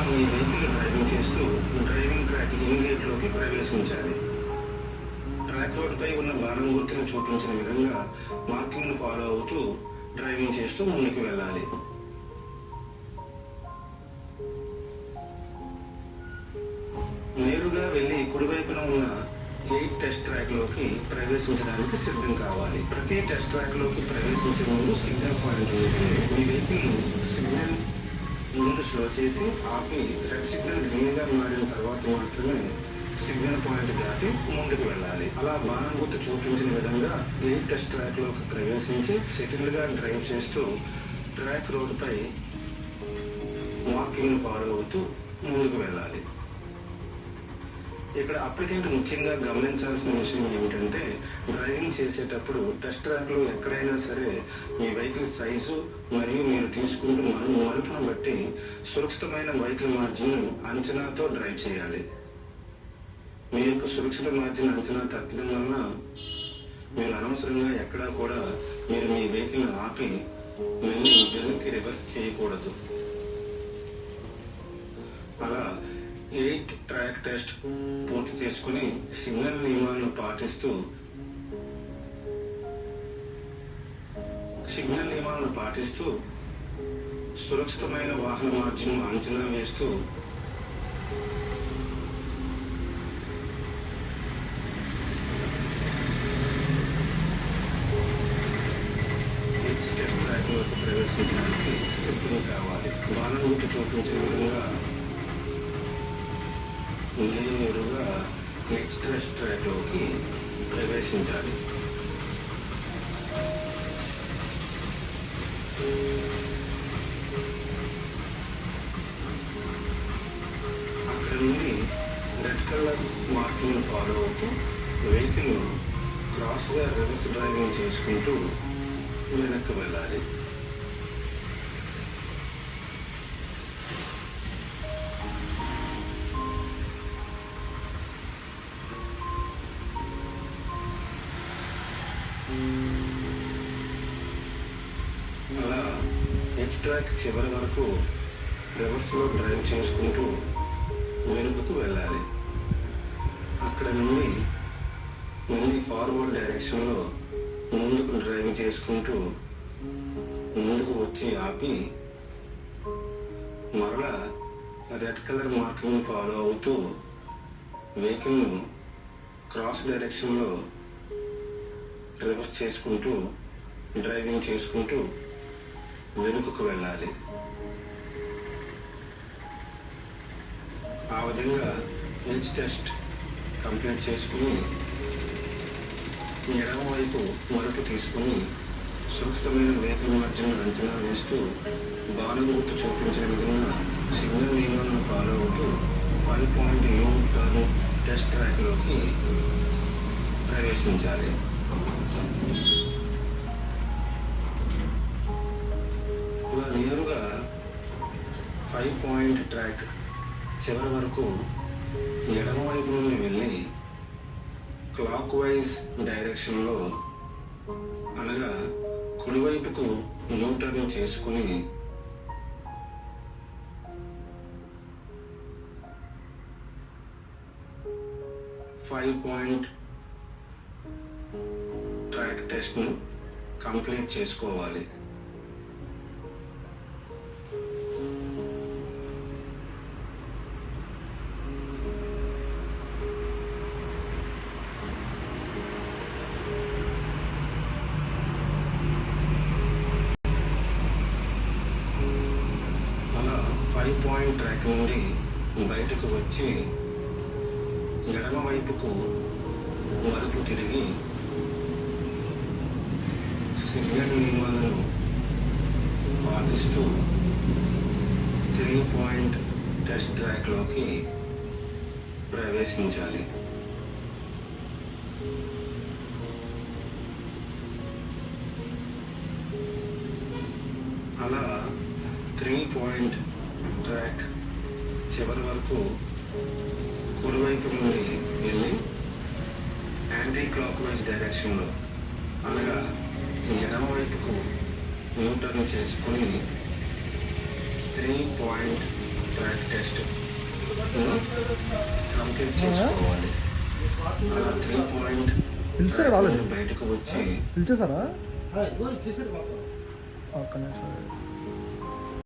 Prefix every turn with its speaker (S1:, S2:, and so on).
S1: మీ vehicle driving చేస్తూ driving track in గేట్లోకి ప్రవేశించాలి. Track రోడ్డుపై ఉన్న బాణం గుర్తును చూపించిన విధంగా మార్కింగ్ను ఫాలో అవుతూ డ్రైవింగ్ చేస్తూ ముందుకు వెళ్ళాలి. నేరుగా వెళ్లి కుడివైపున ఉన్న 8 టెస్ట్ ట్రాక్ లోకి ప్రవేశించడానికి సిద్ధం కావాలి. ప్రతి టెస్ట్ ట్రాక్ లోకి ప్రవేశించే ముందు సిగ్నల్ పాయింట్ ఉంటుంది. మీ వెహికల్ సిగ్నల్ ముందు స్లో చేసి ఆపి రెడ్ సిగ్నల్ గ్రీన్ గా మారిన తర్వాత మాత్రమే సిగ్నల్ పాయింట్ దాటి ముందుకు వెళ్ళాలి. అలా బాణం గుర్తు చూపించిన విధంగా 8 టెస్ట్ ట్రాక్ లోకి ప్రవేశించి సెటిల్ గా డ్రైవ్ చేస్తూ ట్రాక్ రోడ్డుపై మార్కింగ్ ఫాలో అవుతూ ముందుకు వెళ్ళాలి. ఇక్కడ అప్లికెంట్ ముఖ్యంగా గమనించాల్సిన విషయం ఏమిటంటే, డ్రైవింగ్ చేసేటప్పుడు టెస్ట్ ట్రాక్ లో ఎక్కడైనా సరే మీ వెహికల్ సైజు మరియు మీరు తీసుకుంటున్న మలుపును బట్టి సురక్షితమైన వెహికల్ మార్జిన్ అంచనాతో డ్రైవ్ చేయాలి. మీ యొక్క సురక్షిత మార్జిన్ అంచనా తగ్గడం వలన మీరు అనవసరంగా ఎక్కడా కూడా మీరు మీ వెహికల్ ఆపి మళ్ళీ వెనక్కి రివర్స్ చేయకూడదు. అలా 8 ట్రాక్ టెస్ట్ పూర్తి చేసుకుని సిగ్నల్ నియమాలను పాటిస్తూ సురక్షితమైన వాహన మార్జిన్ అంచనా వేస్తూ టెస్ట్ ట్రాక్ వరకు ప్రవేశించడానికి సిద్ధం కావాలి. బాణం గుర్తు చూపించే విధంగా నేరుగా నెక్స్ట్ టెస్ట్ ట్రాక్ లోకి ప్రవేశించాలి. అక్కడ నుండి రెడ్ కలర్ మార్కింగ్ ఫాలో అవుతూ వెహికల్ క్రాస్ గా రివర్స్ డ్రైవింగ్ చేసుకుంటూ వెనక్కి వెళ్ళాలి. అలా నెక్స్ట్ ట్రాక్ చివరి వరకు రివర్స్ లో డ్రైవ్ చేసుకుంటూ వెనుకకు వెళ్ళాలి. అక్కడ నుండి మళ్ళీ ఫార్వర్డ్ డైరెక్షన్ లో ముందుకు డ్రైవ్ చేసుకుంటూ ముందుకు వచ్చి ఆపి మరలా రెడ్ కలర్ మార్కింగ్ ఫాలో అవుతూ వెహికల్ క్రాస్ డైరెక్షన్ లో రివర్స్ చేసుకుంటూ డ్రైవింగ్ చేసుకుంటూ వెనుకకు వెళ్ళాలి. ఆ విధంగా ఎడ్జ్ టెస్ట్ కంప్లీట్ చేసుకుని ఎడమ వైపు మలుపు తీసుకుని సురక్షితమైన వెహికల్ మార్జిన్ అంచనా వేస్తూ బాణం గుర్తు చూపించిన విధంగా సిగ్నల్ నియమాలను ఫాలో అవుతూ 1.U టర్న్ టెస్ట్ ట్రాక్ లోకి ప్రవేశించాలి. ఇలా నేరుగా 5 పాయింట్ ట్రాక్ చివరి వరకు ఎడమ వైపు నుండి వెళ్ళి క్లాక్ వైజ్ డైరెక్షన్ లో అనగా కుడివైపుకు యూటర్న్ చేసుకుని ఫైవ్ పాయింట్ ట్రాక్ టెస్ట్ ను కంప్లీట్ చేసుకోవాలి. అలా 5 పాయింట్ ట్రాక్ నుండి బయటకు వచ్చి ఎడమ వైపుకు మలుపు తిరిగి సిగ్నల్ నియమాలను పాటిస్తూ 3 పాయింట్ టెస్ట్ ట్రాక్ లోకి ప్రవేశించాలి. అలా 3 పాయింట్ ట్రాక్ చివరి వరకు కుడివైపు నుండి వెళ్ళి యాంటీ క్లాక్ వైజ్ డైరెక్షన్ లో అనగా ఎడమ వైపుకు యూటర్న్ చేసుకుని 3 పాయింట్ ట్రాక్ టెస్ట్ కంప్లీట్ చేసుకోవాలి. అలా 3 పాయింట్
S2: పిలిచారు రాలేదు,
S1: బయటకు వచ్చి
S2: పిలిచేసారా?
S3: ఇచ్చేసారు
S2: ఒక్క నిమిషం.